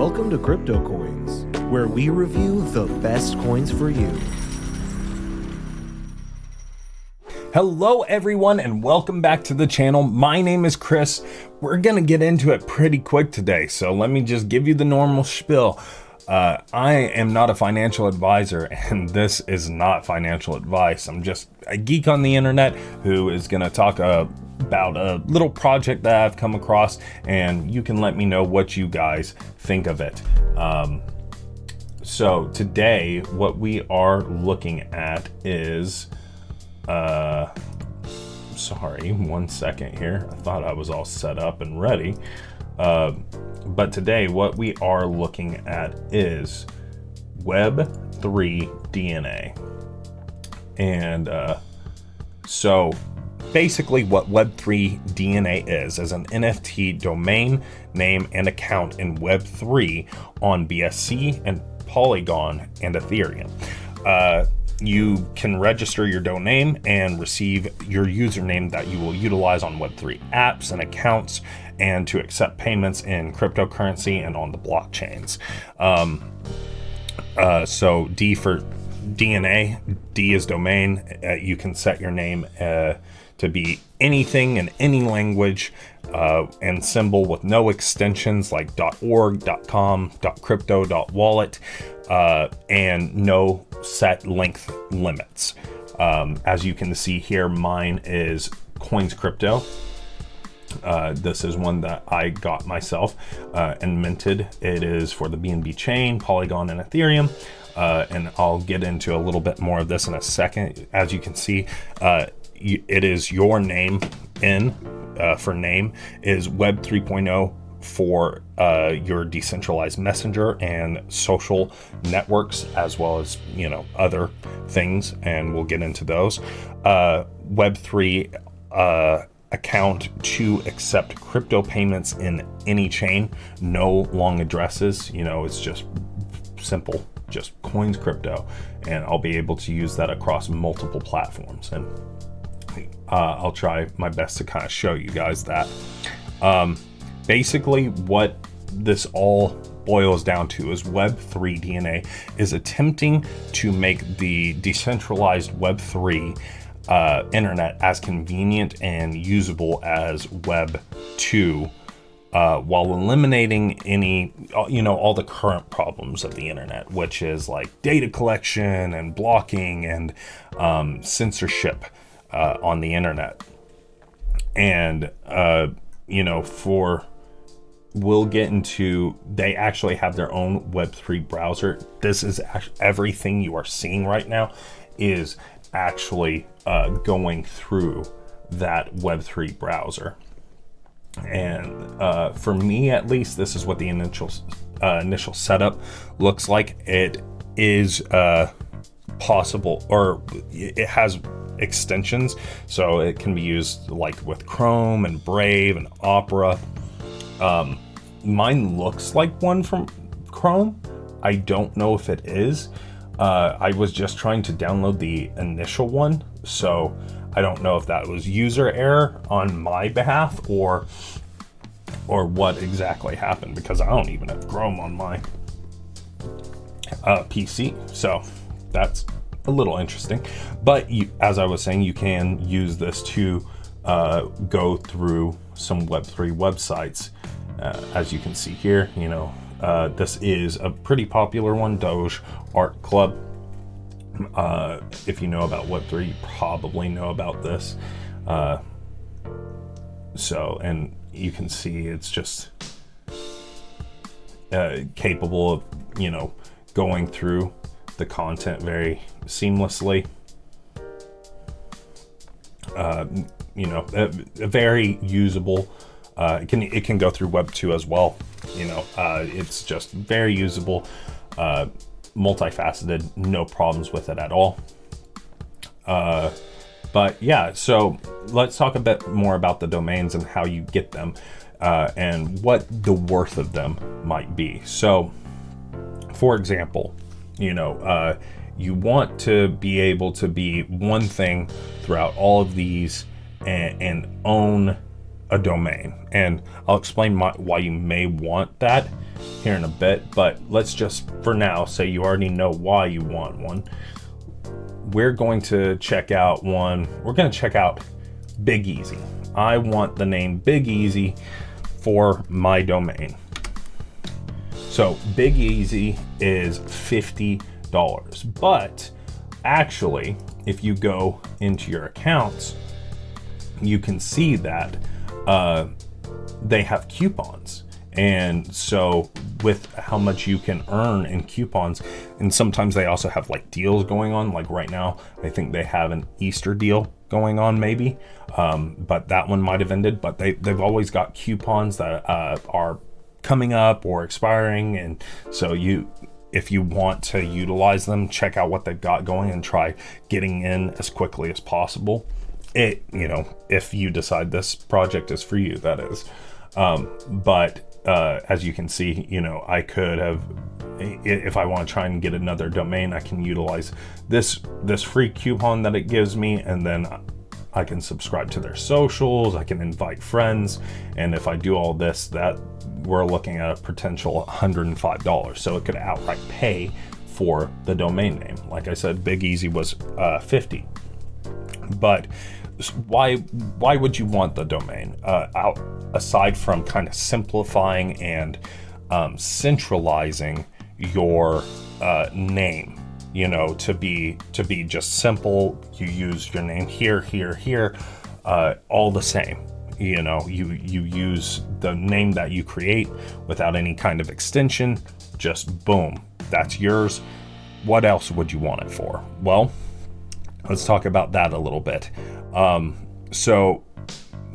Welcome to CryptoCoins, where we review the best coins for you. Hello everyone and welcome back to the channel. My name is Chris. We're gonna get into it pretty quick today, so let me just give you the normal spiel. I am not a financial advisor and this is not financial advice. I'm just a geek on the internet who is gonna talk about a little project that I've come across, and you can let me know what you guys think of it. So today what we are looking at is sorry, 1 second here. I thought I was all set up and ready. But today what we are looking at is Web3DNA. And so basically what Web3DNA is an NFT domain name and account in Web3 on BSC and Polygon and Ethereum. You can register your domain and receive your username that you will utilize on Web3 apps and accounts, and to accept payments in cryptocurrency and on the blockchains. So D for DNA, D is domain. You can set your name to be anything in any language and symbol with no extensions like .org, .com, .crypto, .wallet, and no set length limits. As you can see here, mine is Coins Crypto. This is one that I got myself and minted. It is for the BNB chain, Polygon, and Ethereum. And I'll get into a little bit more of this in a second. As you can see, it is your name in for name is Web 3.0 for your decentralized messenger and social networks, as well as, you know, other things, and we'll get into those. Web3 account to accept crypto payments in any chain, no long addresses, you know, it's just simple, just Coins Crypto, and I'll be able to use that across multiple platforms, and I'll try my best to kind of show you guys that. Basically what this all boils down to is Web3DNA is attempting to make the decentralized Web3 internet as convenient and usable as Web 2, while eliminating any, you know, all the current problems of the internet, which is like data collection and blocking and censorship on the internet. And you know, we'll get into, they actually have their own Web3 browser. This is everything you are seeing right now is actually going through that Web3 browser. And for me, at least, this is what the initial setup looks like. It is possible, or it has extensions, so it can be used like with Chrome and Brave and Opera. Mine looks like one from Chrome. I don't know if it is. I was just trying to download the initial one, so I don't know if that was user error on my behalf or what exactly happened, because I don't even have Chrome on my PC, so that's a little interesting. But as I was saying, you can use this to go through some Web3 websites. As you can see here, you know, this is a pretty popular one, Doge Art Club. If you know about Web3, you probably know about this. So, and you can see it's just capable of, you know, going through the content very seamlessly. You know, very usable. It can go through Web 2 as well. You know, it's just very usable, multifaceted, no problems with it at all. But yeah, so let's talk a bit more about the domains and how you get them, and what the worth of them might be. So, for example, you know, you want to be able to be one thing throughout all of these and own a domain. And I'll explain why you may want that here in a bit, but let's just for now say you already know why you want one. We're going to check out Big Easy. I want the name Big Easy for my domain. So Big Easy is $50, but actually, if you go into your accounts, you can see that they have coupons. And so with how much you can earn in coupons, and sometimes they also have like deals going on, like right now, I think they have an Easter deal going on maybe, but that one might have ended, but they've always got coupons that are coming up or expiring. And so if you want to utilize them, check out what they've got going and try getting in as quickly as possible. If you decide this project is for you, that is. But as you can see, I could have, if I want to try and get another domain, I can utilize this free coupon that it gives me, and then I can subscribe to their socials, I can invite friends, and if I do all this, that we're looking at a potential $105. So it could outright pay for the domain name. Like I said, Big Easy was $50. But why would you want the domain? Aside from kind of simplifying and centralizing your name, to be just simple. You use your name here, all the same. You use the name that you create without any kind of extension. Just boom, that's yours. What else would you want it for? Well, let's talk about that a little bit. So,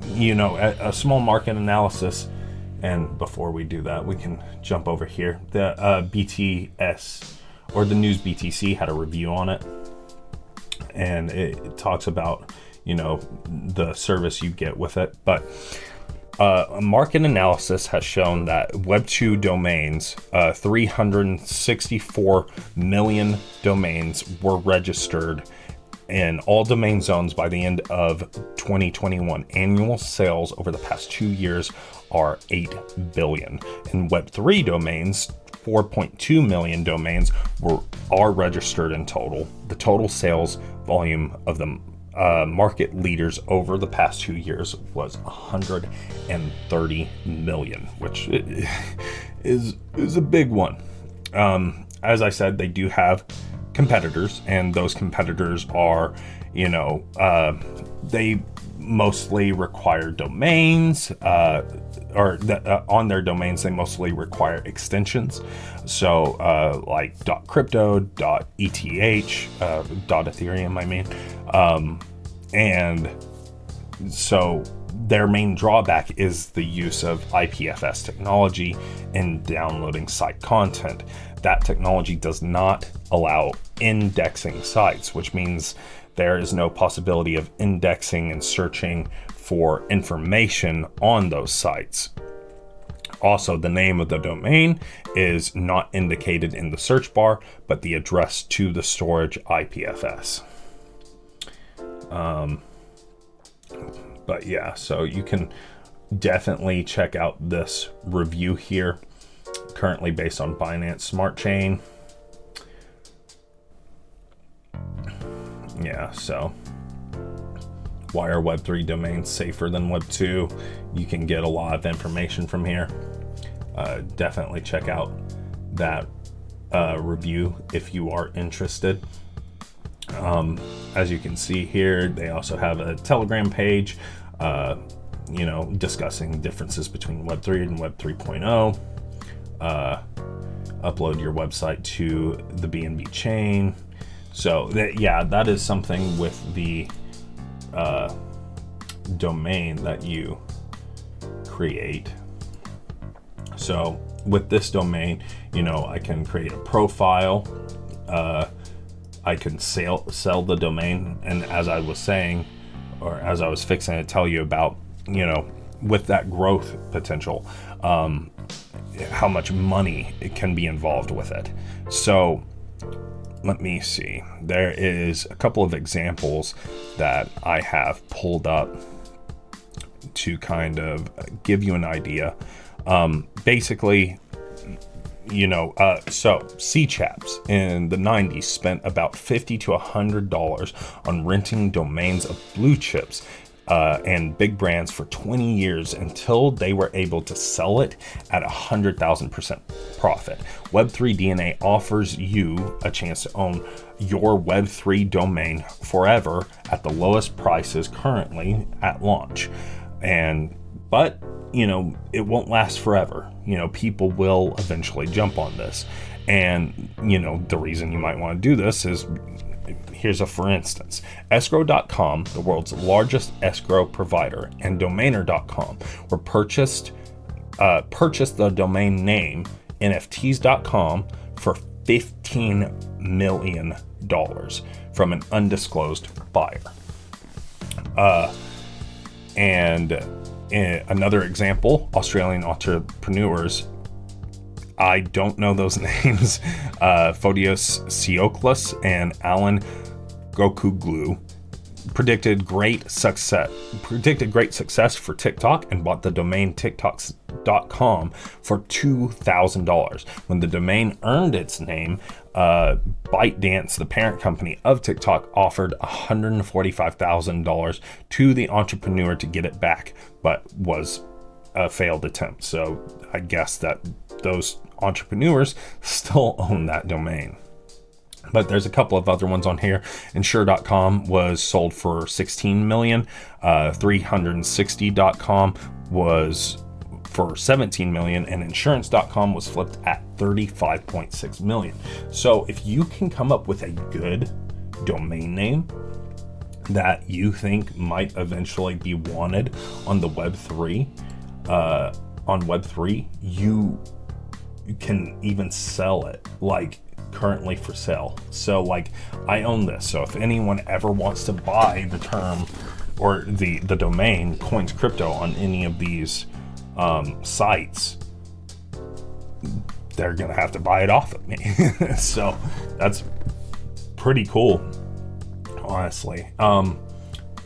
a small market analysis, and before we do that, we can jump over here. The BTS, or the News BTC, had a review on it, and it talks about, the service you get with it. But a market analysis has shown that Web2 domains, 364 million domains were registered in all domain zones by the end of 2021. Annual sales over the past 2 years are 8 billion. In Web3 domains, 4.2 million domains are registered in total. The total sales volume of the market leaders over the past 2 years was 130 million, which is a big one. As I said, they do have competitors, and those competitors are, they mostly require domains, on their domains, they mostly require extensions. So like .crypto, .eth, .ethereum, I mean. And so their main drawback is the use of IPFS technology in downloading site content. That technology does not allow indexing sites, which means there is no possibility of indexing and searching for information on those sites. Also, the name of the domain is not indicated in the search bar, but the address to the storage IPFS. But yeah, so you can definitely check out this review here, currently based on Binance Smart Chain. Yeah, so why are Web3 domains safer than Web2? You can get a lot of information from here. Definitely check out that review if you are interested. As you can see here, they also have a Telegram page, discussing differences between Web3 and Web 3.0. Upload your website to the BNB chain. So that is something with the domain that you create. So with this domain, I can create a profile. I can sell the domain, and as I was saying, or as I was fixing to tell you about, with that growth potential, how much money it can be involved with it. So let me see. There is a couple of examples that I have pulled up to kind of give you an idea. Basically, So C-Chaps in the 90s spent about $50 to $100 on renting domains of blue chips and big brands for 20 years until they were able to sell it at 100,000% profit. W3DNA offers you a chance to own your Web3 domain forever at the lowest prices currently at launch. But it won't last forever. People will eventually jump on this. And, the reason you might want to do this is, here's a for instance. Escrow.com, the world's largest escrow provider, and Domainer.com were purchased the domain name NFTs.com for $15 million from an undisclosed buyer. Another example, Australian entrepreneurs, I don't know those names, Photios Tsioukas and Alan Gokuglu predicted great success for TikTok and bought the domain TikToks.com for $2,000. When the domain earned its name, ByteDance, the parent company of TikTok, offered $145,000 to the entrepreneur to get it back, but was a failed attempt. So I guess that those entrepreneurs still own that domain. But there's a couple of other ones on here. Insure.com was sold for $16 million. 360.com was for $17 million, and insurance.com was flipped at $35.6 million. So if you can come up with a good domain name that you think might eventually be wanted on the Web3, you can even sell it like currently for sale. So like, I own this, so if anyone ever wants to buy the term or the domain Coins Crypto on any of these sites, they're gonna have to buy it off of me. So that's pretty cool, honestly.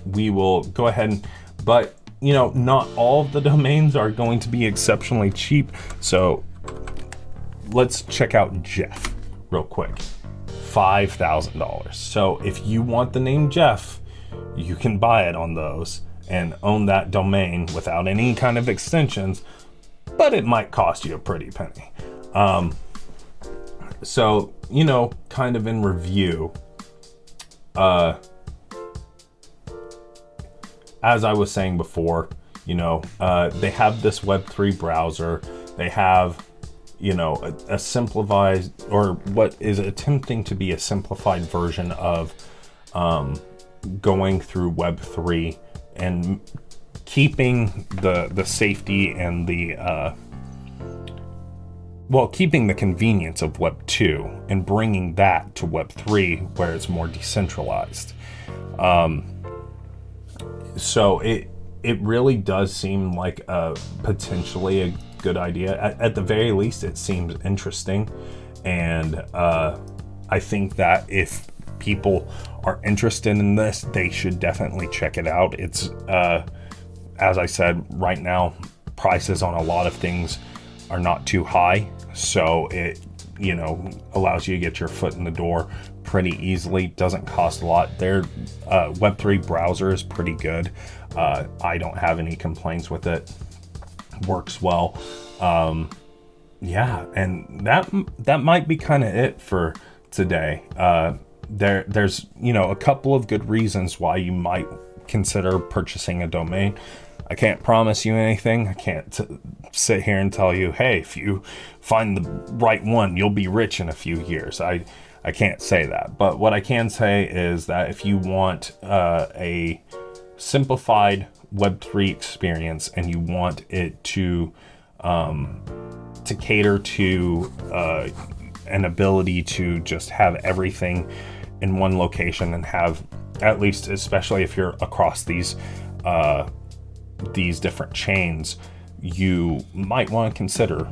We will go ahead but not all of the domains are going to be exceptionally cheap, so let's check out Jeff real quick. $5,000. So if you want the name Jeff, you can buy it on those and own that domain without any kind of extensions, but it might cost you a pretty penny. So kind of in review, as I was saying before, they have this Web3 browser. They have a simplified, or what is attempting to be a simplified version of going through Web3 and keeping the safety and keeping the convenience of Web 2 and bringing that to Web 3 where it's more decentralized. So it really does seem like potentially a good idea. At the very least, it seems interesting, and I think that if people are interested in this, they should definitely check it out. It's as I said, right now prices on a lot of things are not too high, so it allows you to get your foot in the door pretty easily. Doesn't cost a lot. Their Web3 browser is pretty good. I don't have any complaints with it. Works well. Yeah, and that might be kind of it for today. There's a couple of good reasons why you might consider purchasing a domain. I can't promise you anything. I can't sit here and tell you, hey, if you find the right one, you'll be rich in a few years. I can't say that. But what I can say is that if you want a simplified Web3 experience and you want it to cater to an ability to just have everything in one location and have, at least especially if you're across these different chains, you might want to consider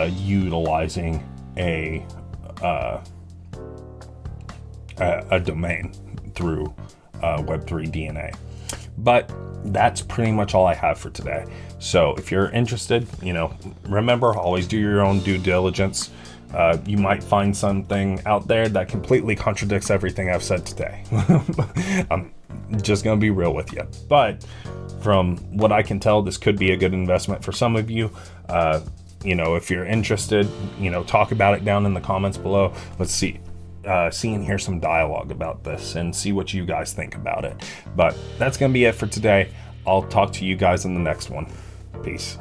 utilizing a domain through W3DNA. But that's pretty much all I have for today. So if you're interested, remember, always do your own due diligence. You might find something out there that completely contradicts everything I've said today. I'm just going to be real with you. But from what I can tell, this could be a good investment for some of you. If you're interested, talk about it down in the comments below. Let's see and hear some dialogue about this and see what you guys think about it. But that's going to be it for today. I'll talk to you guys in the next one. Peace.